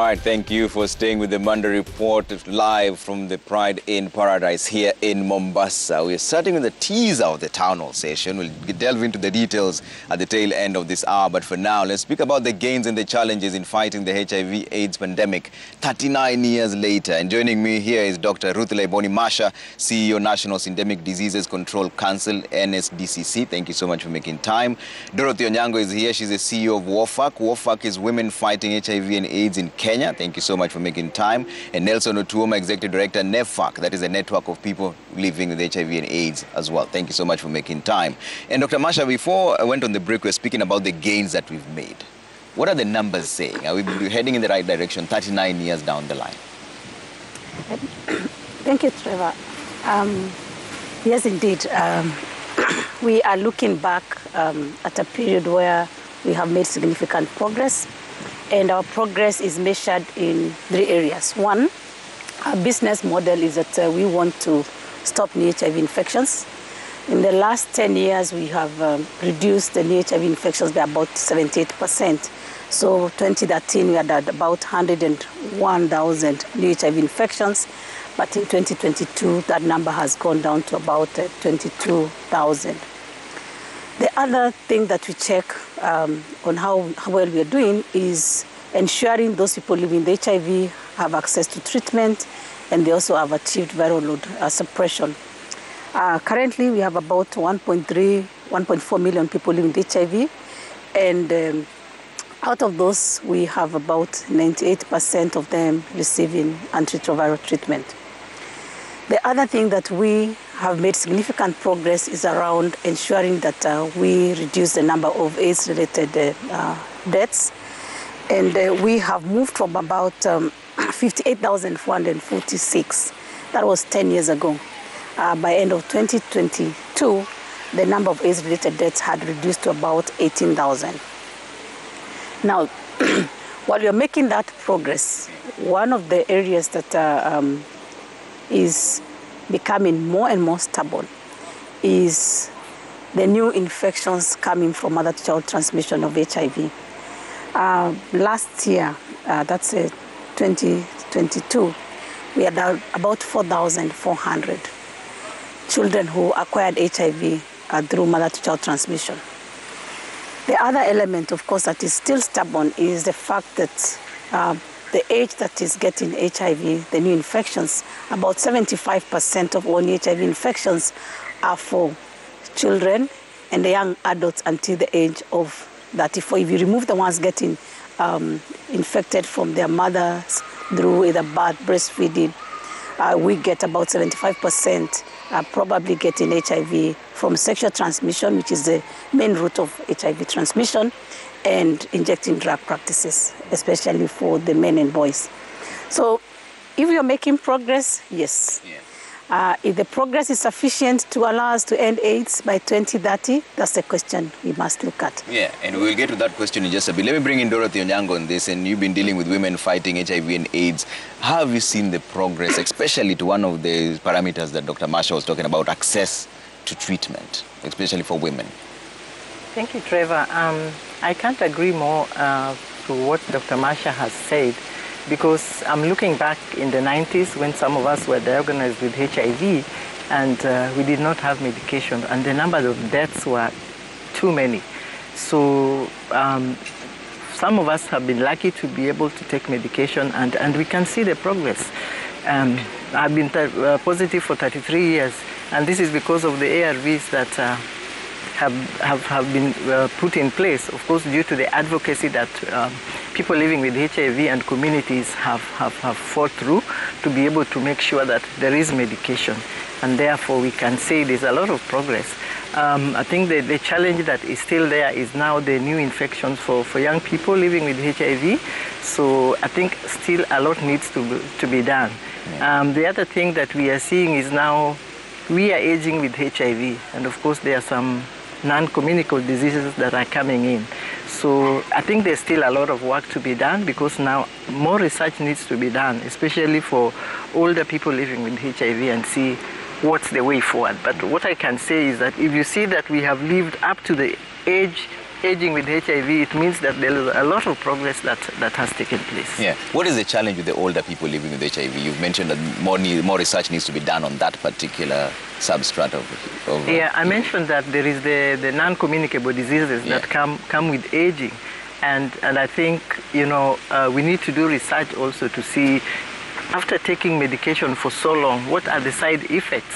right, thank you for staying with the Monday Report live from the Pride in Paradise here in Mombasa. We're starting with the teaser of the town hall session. We'll delve into the details at the tail end of this hour. But for now, let's speak about the gains and the challenges in fighting the HIV/AIDS pandemic 39 years later. And joining me here is Dr. Ruth Leboni Masha, CEO, National Syndemic Diseases Control Council, NSDCC. Thank you so much for making time. Dorothy Onyango is here. She's the CEO of WOFAK. WOFAK is Women Fighting HIV and AIDS in Kenya. Thank you so much for making time. And Nelson Otuoma, Executive Director, NEFAC. That is a network of people living with HIV and AIDS as well. Thank you so much for making time. And Dr. Masha, before I went on the break, we were speaking about the gains that we've made. What are the numbers saying? Are we heading in the right direction 39 years down the line? Thank you, Trevor. Yes, indeed. We are looking back at a period where we have made significant progress. And our progress is measured in 3 areas. One, our business model is that we want to stop new HIV infections. In the last 10 years, we have reduced the new HIV infections by about 78%. So 2013, we had about 101,000 new HIV infections. But in 2022, that number has gone down to about 22,000. The other thing that we check on how well we are doing is ensuring those people living with HIV have access to treatment, and they also have achieved viral load suppression. Currently, we have about 1.4 million people living with HIV, and out of those, we have about 98% of them receiving antiretroviral treatment. The other thing that we have made significant progress is around ensuring that we reduce the number of AIDS-related deaths. And we have moved from about 58,446. That was 10 years ago. By end of 2022, the number of AIDS-related deaths had reduced to about 18,000. Now, while you're making that progress, one of the areas that is becoming more and more stubborn is the new infections coming from mother-to-child transmission of HIV. Last year, that's 2022, we had about 4,400 children who acquired HIV through mother-to-child transmission. The other element, of course, that is still stubborn is the fact that the age that is getting HIV, the new infections, about 75% of all new HIV infections are for children and the young adults until the age of 34. If you remove the ones getting infected from their mothers through either birth, breastfeeding, we get about 75% probably getting HIV from sexual transmission, which is the main route of HIV transmission, and injecting drug practices, especially for the men and boys. So if you're making progress, yes. Yeah. If the progress is sufficient to allow us to end AIDS by 2030, that's the question we must look at. Yeah, and we'll get to that question in just a bit. Let me bring in Dorothy Onyango on this, and you've been dealing with women fighting HIV and AIDS. How have you seen the progress, especially to one of the parameters that Dr. Masha was talking about, access to treatment, especially for women? Thank you, Trevor. I can't agree more to what Dr. Masha has said, because I'm looking back in the 90s when some of us were diagnosed with HIV and we did not have medication, and the number of deaths were too many. So some of us have been lucky to be able to take medication, and we can see the progress. I've been positive for 33 years, and this is because of the ARVs that have been put in place, of course, due to the advocacy that people living with HIV and communities have fought through to be able to make sure that there is medication. And therefore, we can say there's a lot of progress. I think the challenge that is still there is now the new infections for young people living with HIV. So I think still a lot needs to be done. The other thing that we are seeing is now we are aging with HIV, and of course there are some non-communicable diseases that are coming in. So I think there's still a lot of work to be done, because now more research needs to be done, especially for older people living with HIV, and see what's the way forward. But what I can say is that if you see that we have lived up to the age aging with HIV, it means that there is a lot of progress that has taken place. Yeah. What is the challenge with the older people living with HIV? You've mentioned that more research needs to be done on that particular substrate of Yeah, I mentioned that there is the non-communicable diseases that come with aging. And I think, we need to do research also to see, after taking medication for so long, what are the side effects?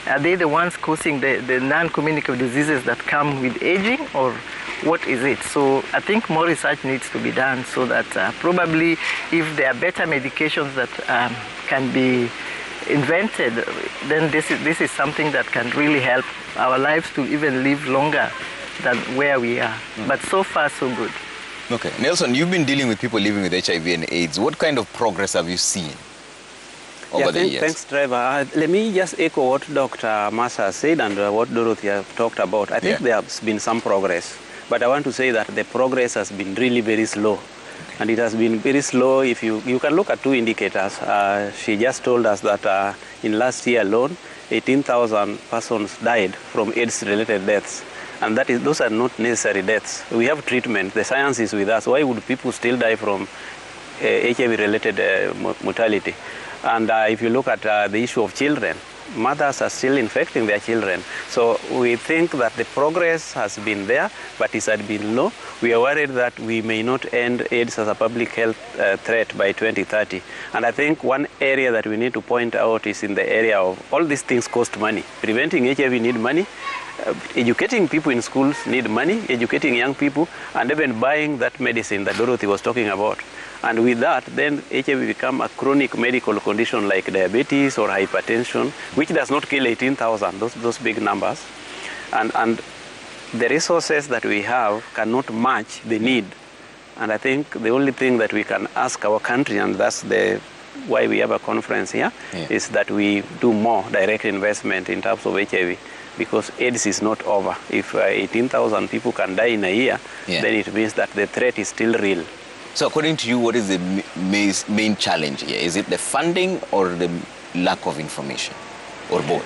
Are they the ones causing the non-communicable diseases that come with aging, or what is it? So I think more research needs to be done so that probably if there are better medications that can be invented, then this is something that can really help our lives to even live longer than where we are. But so far, so good. Okay. Nelson, you've been dealing with people living with HIV and AIDS. What kind of progress have you seen over the years? Thanks, Trevor. Let me just echo what Dr. Masha said and what Dorothy have talked about. I think there has been some progress, but I want to say that the progress has been really very slow. And it has been very slow. If you can look at two indicators. She just told us that in last year alone, 18,000 persons died from AIDS-related deaths. And those are not necessary deaths. We have treatment. The science is with us. Why would people still die from HIV-related mortality? And if you look at the issue of children, mothers are still infecting their children. So we think that the progress has been there, but it has been low. We are worried that we may not end AIDS as a public health threat by 2030. And I think one area that we need to point out is in the area of all these things cost money. Preventing HIV need money. Educating people in schools need money, educating young people, and even buying that medicine that Dorothy was talking about. And with that, then HIV become a chronic medical condition like diabetes or hypertension, which does not kill 18,000, those big numbers. And the resources that we have cannot match the need. And I think the only thing that we can ask our country, and that's why we have a conference here, is that we do more direct investment in terms of HIV. Because AIDS is not over. If 18,000 people can die in a year, then it means that the threat is still real. So according to you, what is the main challenge here? Is it the funding or the lack of information, or both?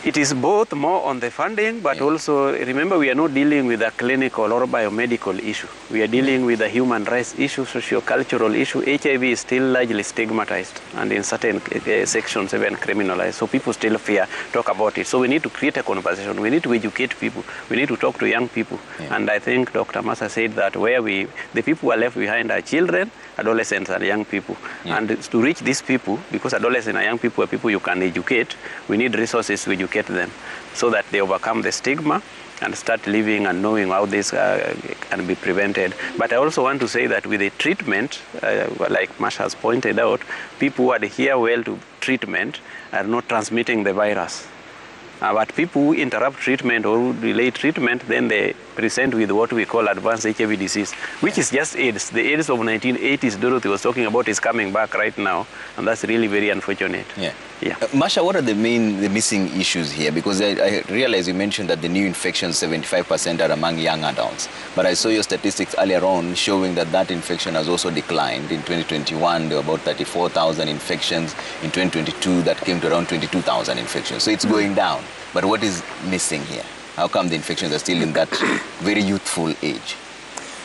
It is both, more on the funding, but also remember we are not dealing with a clinical or biomedical issue. We are dealing with a human rights issue, socio-cultural issue. HIV is still largely stigmatized and in certain sections even criminalized. So people still talk about it. So we need to create a conversation. We need to educate people. We need to talk to young people. And I think Dr. Massa said that the people who are left behind are children, adolescents and young people. And to reach these people, because adolescents and young people are people you can educate, we need resources to educate them so that they overcome the stigma and start living and knowing how this can be prevented. But I also want to say that with the treatment, like Masha has pointed out, people who adhere well to treatment are not transmitting the virus. But people who interrupt treatment or who delay treatment, then they present with what we call advanced HIV disease, which is just AIDS. The AIDS of 1980s Dorothy was talking about is coming back right now, and that's really very unfortunate. Masha, what are the missing issues here? Because I realize you mentioned that the new infections, 75% are among young adults. But I saw your statistics earlier on showing that infection has also declined. In 2021, there were about 34,000 infections. In 2022, that came to around 22,000 infections. So it's going down. But what is missing here? How come the infections are still in that very youthful age?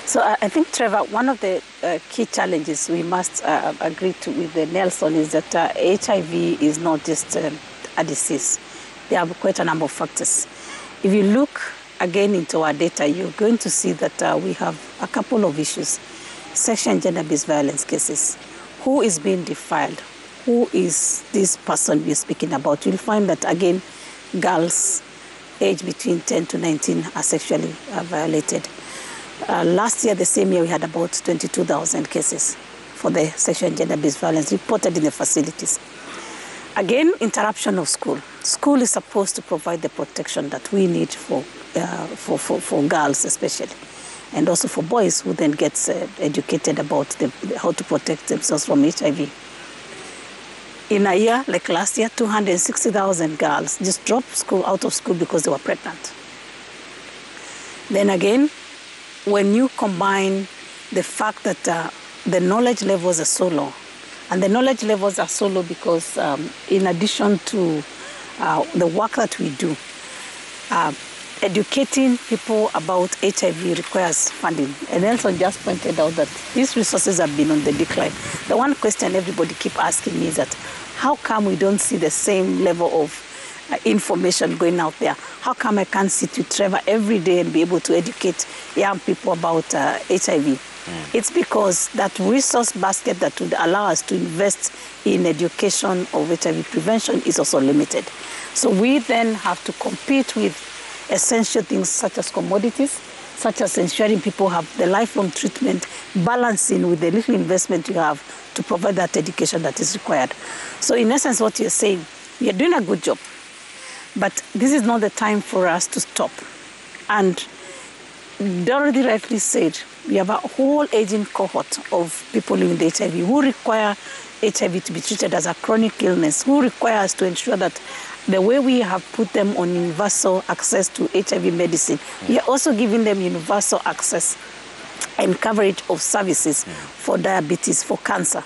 So I think, Trevor, one of the key challenges we must agree to with Nelson is that HIV is not just a disease. There are quite a number of factors. If you look again into our data, you're going to see that we have a couple of issues. Sexual and gender-based violence cases. Who is being defiled? Who is this person we're speaking about? You'll find that, again, girls aged between 10 to 19 are sexually violated. Last year, the same year, we had about 22,000 cases for the sexual and gender-based violence reported in the facilities. Again, interruption of school. School is supposed to provide the protection that we need for girls especially, and also for boys who then get educated about how to protect themselves from HIV. In a year, like last year, 260,000 girls just dropped out of school because they were pregnant. Then again, when you combine the fact that the knowledge levels are so low, and the knowledge levels are so low because in addition to the work that we do, educating people about HIV requires funding. And Nelson just pointed out that these resources have been on the decline. The one question everybody keep asking me is that how come we don't see the same level of information going out there? How come I can't sit with Trevor every day and be able to educate young people about HIV? It's because that resource basket that would allow us to invest in education of HIV prevention is also limited. So we then have to compete with essential things such as commodities, such as ensuring people have the lifelong treatment, balancing with the little investment you have to provide that education that is required. So in essence, what you're saying, you're doing a good job, but this is not the time for us to stop. And Dorothy rightly said, we have a whole aging cohort of people living with HIV who require HIV to be treated as a chronic illness, who require us to ensure that the way we have put them on universal access to HIV medicine, we are also giving them universal access and coverage of services for diabetes, for cancer,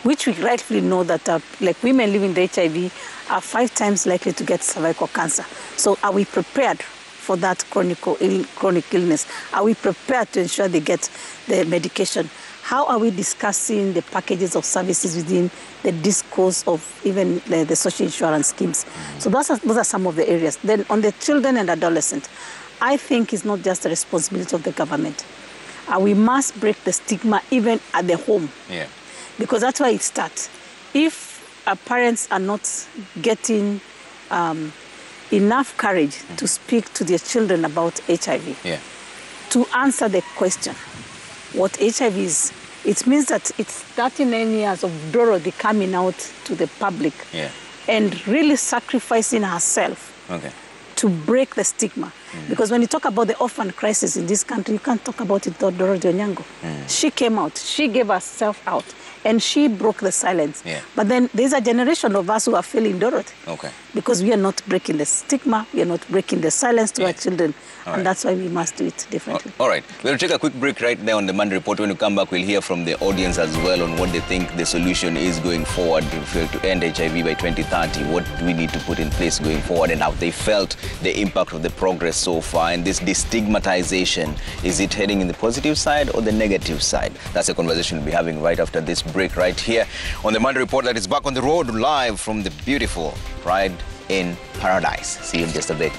which we rightfully know that like women living with HIV are 5 times likely to get cervical cancer. So are we prepared for that chronic illness? Are we prepared to ensure they get the medication? How are we discussing the packages of services within the discourse of even the social insurance schemes? So those are some of the areas. Then on the children and adolescents, I think it's not just the responsibility of the government. We must break the stigma even at the home. Yeah. Because that's where it starts. If our parents are not getting enough courage to speak to their children about HIV, to answer the question, what HIV is, it means that it's 39 years of Dorothy coming out to the public and really sacrificing herself to break the stigma. Because when you talk about the orphan crisis in this country, you can't talk about it without Dorothy Onyango. She came out, she gave herself out, and she broke the silence. But then there's a generation of us who are failing Dorothy. Because we are not breaking the stigma, we are not breaking the silence to our children. And that's why we must do it differently. All right. We'll take a quick break right there on the Monday Report. When we come back, we'll hear from the audience as well on what they think the solution is going forward to end HIV by 2030. What do we need to put in place going forward, and how they felt the impact of the progress so far. And this destigmatization, is it heading in the positive side or the negative side? That's a conversation we'll be having right after this break right here on the Monday Report that is back on the road live from the beautiful Pride in Paradise. See you in just a bit.